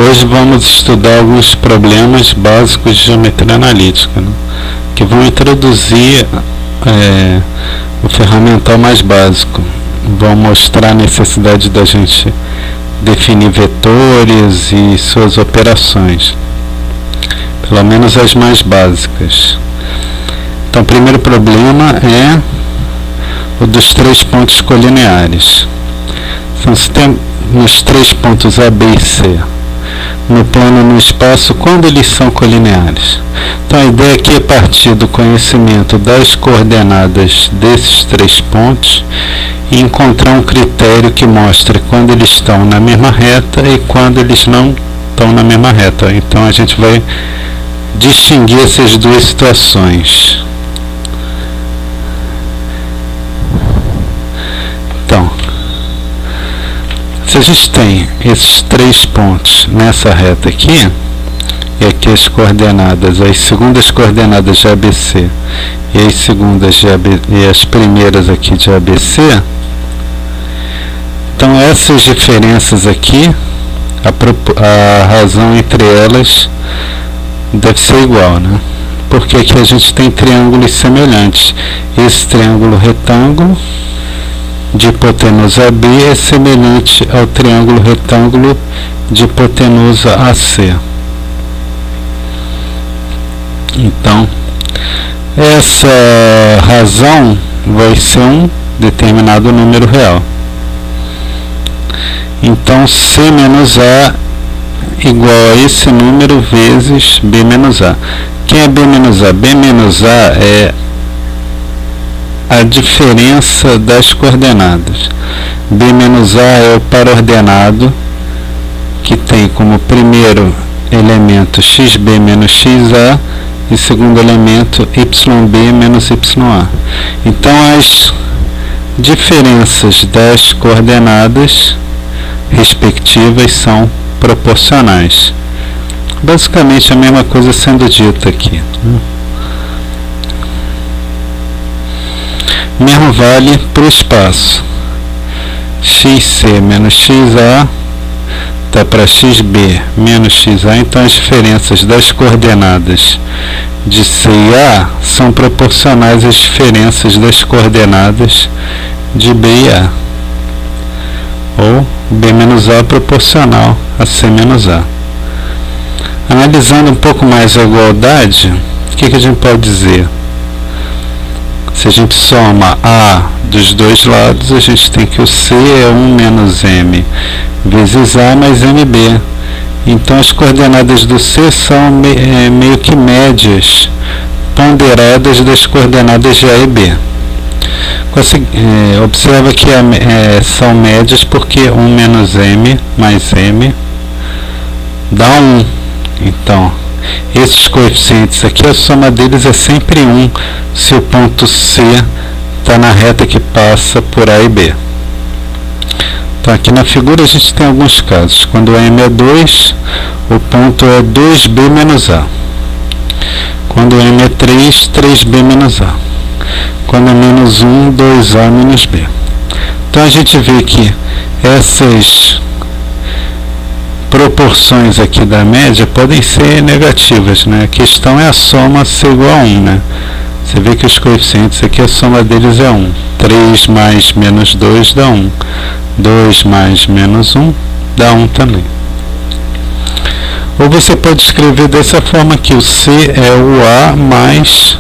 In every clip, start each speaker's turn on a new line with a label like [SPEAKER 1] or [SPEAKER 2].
[SPEAKER 1] Hoje vamos estudar alguns problemas básicos de geometria analítica, né, que vão introduzir o ferramental mais básico. Vão mostrar a necessidade da gente definir vetores e suas operações, pelo menos as mais básicas. Então, o primeiro problema é o dos três pontos colineares. Então, se temos três pontos A, B e C no plano no espaço, quando eles são colineares? Então, a ideia aqui é partir do conhecimento das coordenadas desses três pontos e encontrar um critério que mostre quando eles estão na mesma reta e quando eles não estão na mesma reta. Então, a gente vai distinguir essas duas situações. Então, se a gente tem esses três pontos nessa reta aqui, e aqui as coordenadas, as segundas coordenadas de ABC e as segundas de AB, e as primeiras aqui de ABC, então essas diferenças aqui, a razão entre elas deve ser igual, né? Porque aqui a gente tem triângulos semelhantes. Esse triângulo retângulo de hipotenusa AB é semelhante ao triângulo retângulo de hipotenusa AC. Então, essa razão vai ser um determinado número real. Então, C menos A igual a esse número vezes B menos A. Quem é B menos A? B menos A é a diferença das coordenadas. B menos A é o par ordenado que tem como primeiro elemento xb menos xa e segundo elemento yb menos ya. Então as diferenças das coordenadas respectivas são proporcionais. Basicamente a mesma coisa sendo dita aqui. Mesmo vale para o espaço. xc menos xa dá para xb menos xa, então as diferenças das coordenadas de C e A são proporcionais às diferenças das coordenadas de B e A. Ou B menos A proporcional a C menos A. Analisando um pouco mais a igualdade, o que a gente pode dizer? Se a gente soma A dos dois lados, a gente tem que o C é 1 menos M vezes A mais MB. Então as coordenadas do C são meio que médias ponderadas das coordenadas de A e B. Observa que são médias porque 1 menos M mais M dá 1. Então, esses coeficientes aqui, a soma deles é sempre 1 se o ponto C está na reta que passa por A e B. Então, aqui na figura a gente tem alguns casos. Quando M é 2, o ponto é 2B menos A. Quando M é 3, 3B menos A. Quando é menos 1, 2A menos B. Então, a gente vê que essas proporções aqui da média podem ser negativas, né? A questão é a soma ser igual a 1, né? Você vê que os coeficientes aqui, a soma deles é 1. 3 mais menos 2 dá 1. 2 mais menos 1 dá 1 também. Ou você pode escrever dessa forma aqui, o C é o A mais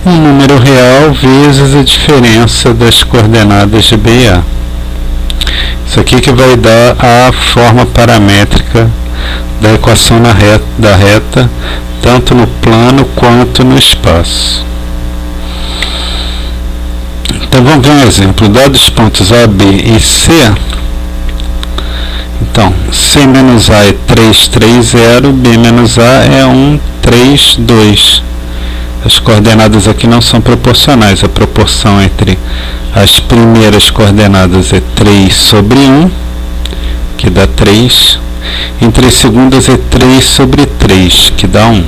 [SPEAKER 1] um número real vezes a diferença das coordenadas de B e A. Isso aqui que vai dar a forma paramétrica da equação da reta, tanto no plano quanto no espaço. Então vamos ver um exemplo. Dados os pontos A, B e C, então C menos A é 3, 3, 0, B menos A é 1, 3, 2. As coordenadas aqui não são proporcionais. A proporção entre as primeiras coordenadas é 3 sobre 1, que dá 3. Entre as segundas é 3 sobre 3, que dá 1.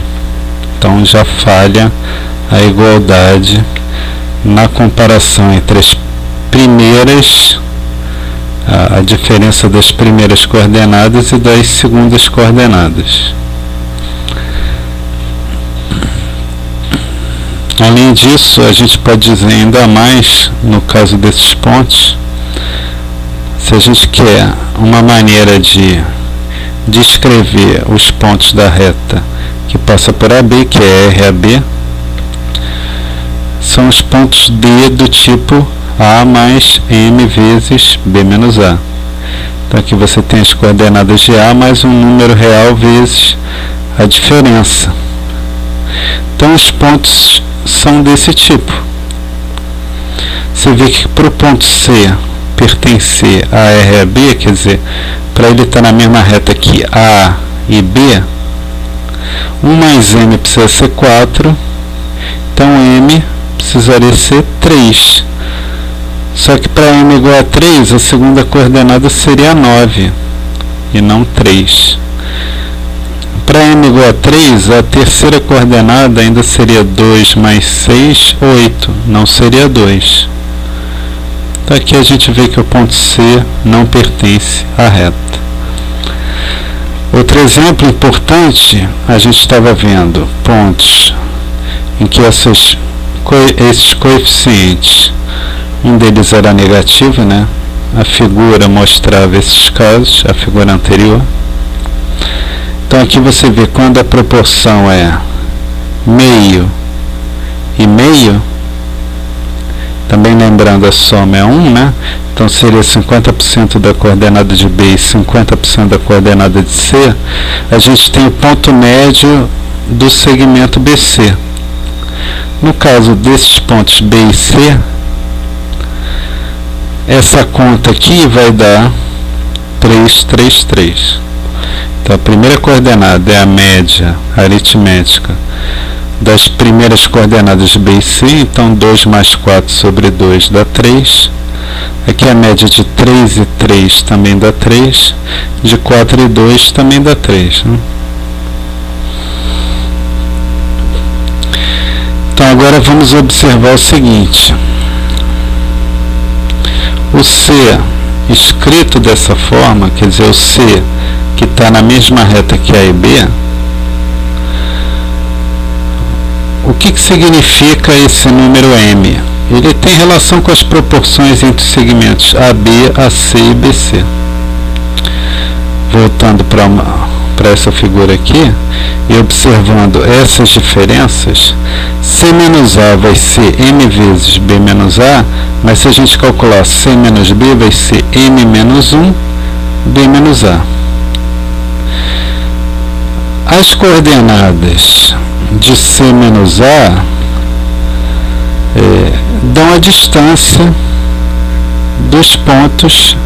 [SPEAKER 1] Então já falha a igualdade na comparação entre as primeiras a diferença das primeiras coordenadas e das segundas coordenadas. Além disso, a gente pode dizer ainda mais, no caso desses pontos, se a gente quer uma maneira de descrever os pontos da reta que passa por AB, que é RAB, são os pontos D do tipo A mais M vezes B menos A. Então aqui você tem as coordenadas de A mais um número real vezes a diferença. Então os pontos são desse tipo. Você vê que para o ponto C pertencer a RAB, quer dizer, para ele estar na mesma reta que A e B, 1 mais M precisa ser 4, então M precisaria ser 3. Só que para M igual a 3, a segunda coordenada seria 9 e não 3. Para M igual a 3, a terceira coordenada ainda seria 2 mais 6, 8, não seria 2. Então aqui a gente vê que o ponto C não pertence à reta. Outro exemplo importante, a gente estava vendo pontos em que esses coeficientes, um deles era negativo, né? A figura mostrava esses casos, a figura anterior. Então aqui você vê quando a proporção é meio e meio, também lembrando a soma é 1, né? Então seria 50% da coordenada de B e 50% da coordenada de C. A gente tem o ponto médio do segmento BC. No caso desses pontos B e C, essa conta aqui vai dar 3, 3, 3. Então a primeira coordenada é a média aritmética das primeiras coordenadas de B e C, então 2 mais 4 sobre 2 dá 3. Aqui a média de 3 e 3 também dá 3, de 4 e 2 também dá 3. Né? Então agora vamos observar o seguinte. O C escrito dessa forma, quer dizer, o C que está na mesma reta que A e B, o que significa esse número M? Ele tem relação com as proporções entre os segmentos AB, AC e BC. Voltando para essa figura aqui e observando essas diferenças, C menos A vai ser M vezes B menos A, mas se a gente calcular C menos B vai ser M menos 1, B menos A. As coordenadas de C menos A dão a distância dos pontos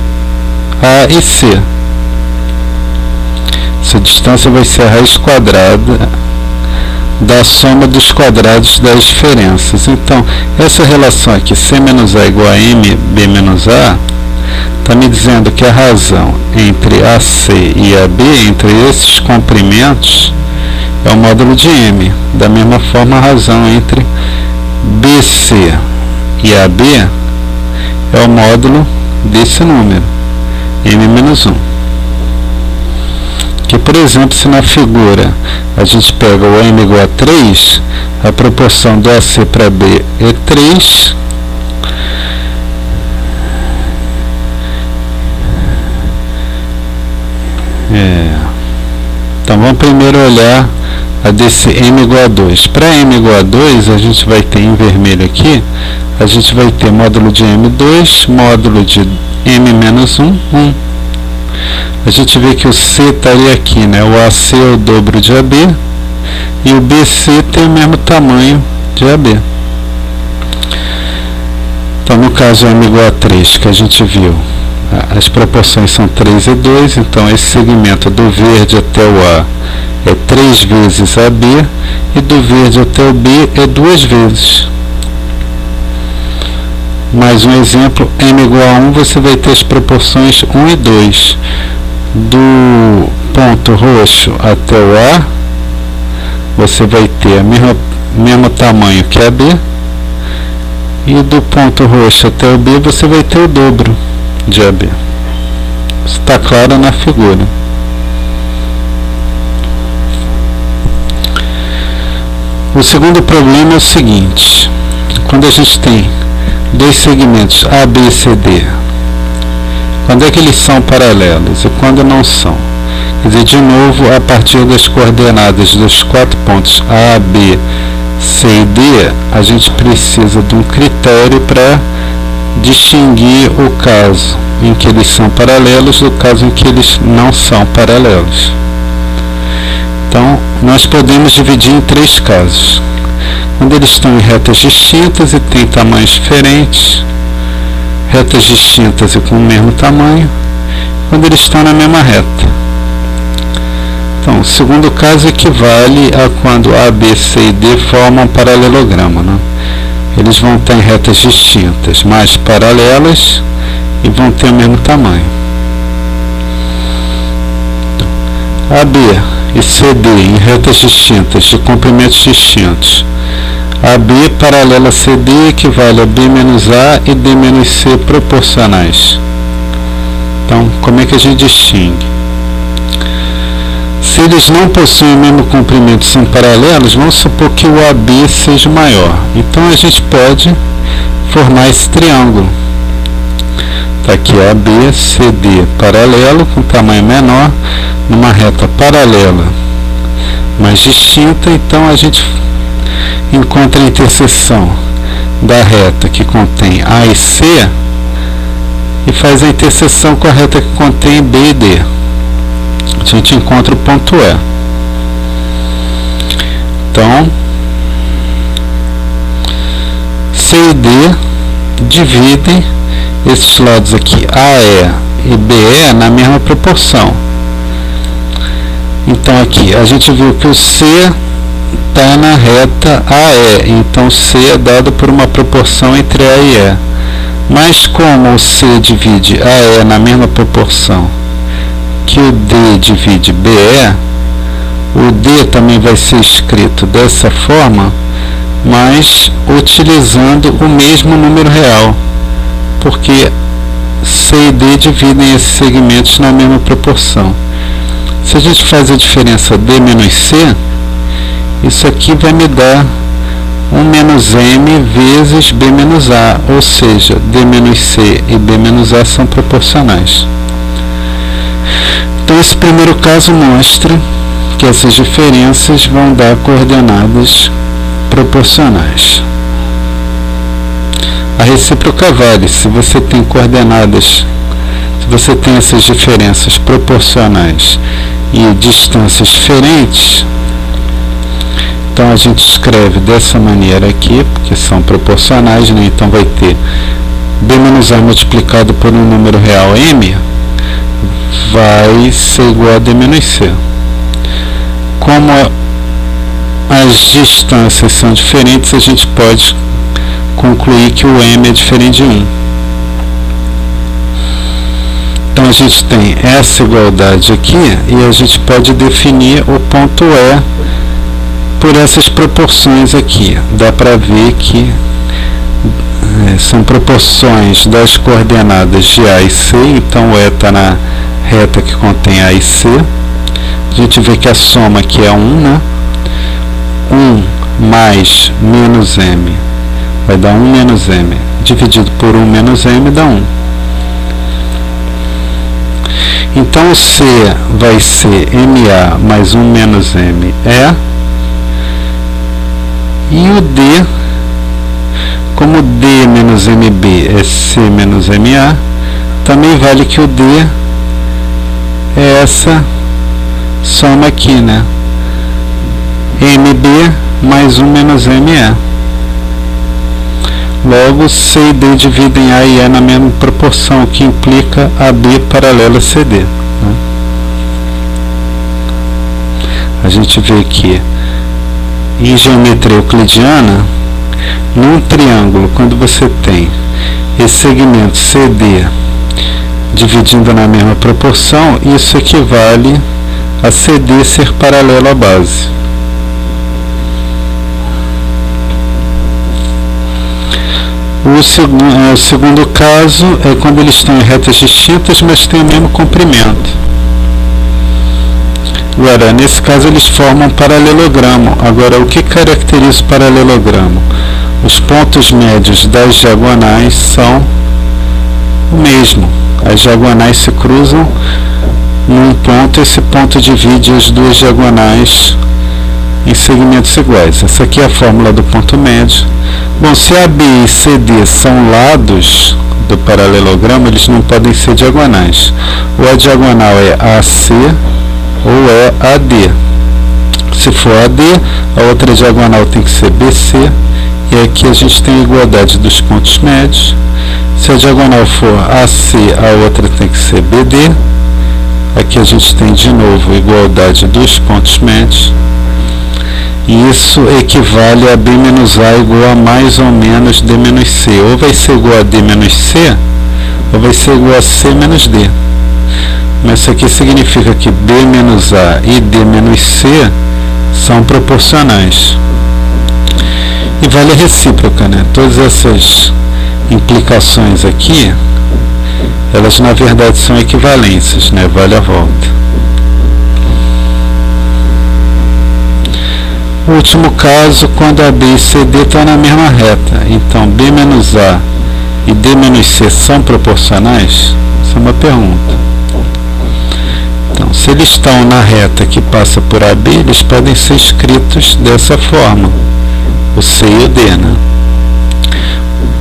[SPEAKER 1] A e C. Essa distância vai ser a raiz quadrada da soma dos quadrados das diferenças. Então, essa relação aqui, C menos A igual a M, B menos A, está me dizendo que a razão entre AC e AB, entre esses comprimentos, é o módulo de M. Da mesma forma, a razão entre BC e AB é o módulo desse número, M menos 1. Que, por exemplo, se na figura a gente pega o M igual a 3, a proporção do AC para B é 3. Então vamos primeiro olhar a desse M igual a 2. Para M igual a 2, a gente vai ter em vermelho aqui, a gente vai ter módulo de M2, módulo de M menos 1, 1. A gente vê que o C estaria aqui, né? O AC é o dobro de AB e o BC tem o mesmo tamanho de AB. Então no caso M igual a 3, que a gente viu, as proporções são 3 e 2, então esse segmento do verde até o A é 3 vezes AB e do verde até o B é 2 vezes. Mais um exemplo, M igual a 1, você vai ter as proporções 1 e 2. Do ponto roxo até o A, você vai ter o mesmo tamanho que a B, e do ponto roxo até o B, você vai ter o dobro de AB. Está claro na figura. O segundo problema é o seguinte: quando a gente tem dois segmentos A, B e C, D, quando é que eles são paralelos e quando não são? Quer dizer, de novo, a partir das coordenadas dos 4 pontos A, B, C e D, a gente precisa de um critério para distinguir o caso em que eles são paralelos do caso em que eles não são paralelos. Então, nós podemos dividir em 3 casos. Quando eles estão em retas distintas e têm tamanhos diferentes, retas distintas e com o mesmo tamanho, quando eles estão na mesma reta. Então, o segundo caso equivale a quando A, B, C e D formam um paralelogramo, né? Eles vão estar em retas distintas, mas paralelas, e vão ter o mesmo tamanho. Então, AB e CD em retas distintas, de comprimentos distintos. AB paralela a CD equivale a B menos A e D menos C proporcionais. Então, como é que a gente distingue? Se eles não possuem o mesmo comprimento e são paralelos, vamos supor que o AB seja maior. Então, a gente pode formar esse triângulo. Está aqui AB, CD paralelo, com tamanho menor, numa reta paralela, mas distinta. Então, a gente encontra a interseção da reta que contém A e C e faz a interseção com a reta que contém B e D. A gente encontra o ponto E. Então, C e D dividem esses lados aqui, AE e BE, na mesma proporção. Então, aqui a gente viu que o C está na reta AE, então C é dado por uma proporção entre A e E. Mas como o C divide AE na mesma proporção que o D divide BE, o D também vai ser escrito dessa forma, mas utilizando o mesmo número real, porque C e D dividem esses segmentos na mesma proporção. Se a gente faz a diferença D menos C, isso aqui vai me dar 1 menos M vezes B menos A, ou seja, D menos C e B menos A são proporcionais. Então, esse primeiro caso mostra que essas diferenças vão dar coordenadas proporcionais. A recíproca vale. Se você tem coordenadas, se você tem essas diferenças proporcionais e distâncias diferentes, então a gente escreve dessa maneira aqui, porque são proporcionais, né? Então vai ter B menos A multiplicado por um número real M, vai ser igual a D menos C. Como as distâncias são diferentes, a gente pode concluir que o M é diferente de 1. Então a gente tem essa igualdade aqui e a gente pode definir o ponto E por essas proporções aqui. Dá para ver que são proporções das coordenadas de A e C, então o E está na reta que contém A e C. A gente vê que a soma aqui é 1, né? 1 mais menos M vai dar 1 menos M, dividido por 1 menos M dá 1. Então o C vai ser MA mais 1 menos M E, e o D, como D menos MB é C menos MA, também vale que o D é essa soma aqui, né? MB mais 1 menos ME. Logo, C e D dividem A e E na mesma proporção, o que implica AB paralela a CD. Né? A gente vê que em geometria euclidiana, num triângulo, quando você tem esse segmento CD dividindo na mesma proporção, isso equivale a CD ser paralelo à base. O segundo caso é quando eles estão em retas distintas, mas têm o mesmo comprimento. Agora, nesse caso eles formam um paralelogramo. Agora, o que caracteriza o paralelogramo? Os pontos médios das diagonais são o mesmo. As diagonais se cruzam num ponto, esse ponto divide as duas diagonais em segmentos iguais. Essa aqui é a fórmula do ponto médio. Bom, se AB e CD são lados do paralelogramo, eles não podem ser diagonais. Ou a diagonal é AC ou é AD. Se for AD, a outra diagonal tem que ser BC. E aqui a gente tem a igualdade dos pontos médios. Se a diagonal for AC, a outra tem que ser BD. Aqui a gente tem de novo a igualdade dos pontos médios. E isso equivale a B menos A igual a mais ou menos D menos C. Ou vai ser igual a D menos C, ou vai ser igual a C menos D. Mas isso aqui significa que B menos A e D menos C são proporcionais. E vale a recíproca, né? Todas essas implicações aqui, elas na verdade são equivalências, né? Vale a volta. O último caso, quando AB e CD estão na mesma reta. Então, B menos A e D menos C são proporcionais? Essa é uma pergunta. Então, se eles estão na reta que passa por AB, eles podem ser escritos dessa forma. O C e o D, né?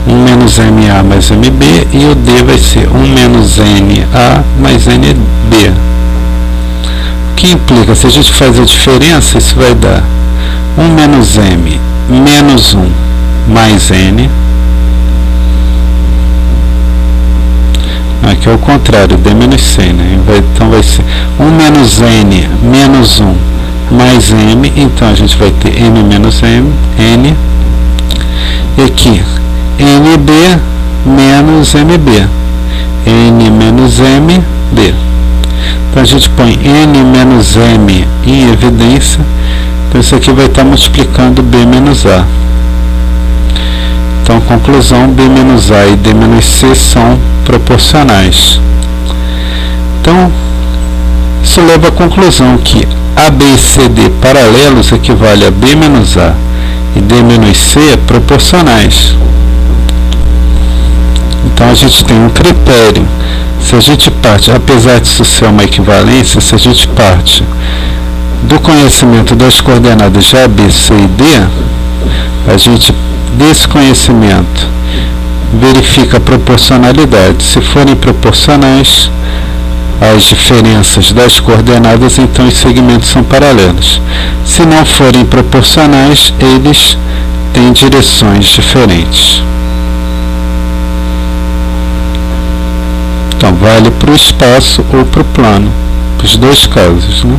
[SPEAKER 1] 1 menos MA mais MB, e o D vai ser 1 menos NA mais NB. O que implica, se a gente faz a diferença, isso vai dar 1 menos M menos 1 mais N. Aqui é o contrário, D menos C, né? Então vai ser 1 menos N menos 1 mais M. Então a gente vai ter M menos M, N. E aqui, NB menos MB. N menos M, B. Então a gente põe N menos M em evidência. Então isso aqui vai estar multiplicando B menos A. Então, conclusão, B menos A e D menos C são proporcionais. Então, isso leva à conclusão que AB e CD paralelos equivale a B menos A e D menos C proporcionais. Então, a gente tem um critério. Se a gente parte, apesar disso ser uma equivalência, se a gente parte do conhecimento das coordenadas de A, B, C e D, a gente, desse conhecimento, verifica a proporcionalidade. Se forem proporcionais as diferenças das coordenadas, então os segmentos são paralelos. Se não forem proporcionais, eles têm direções diferentes. Então, vale para o espaço ou para o plano, para os dois casos, né?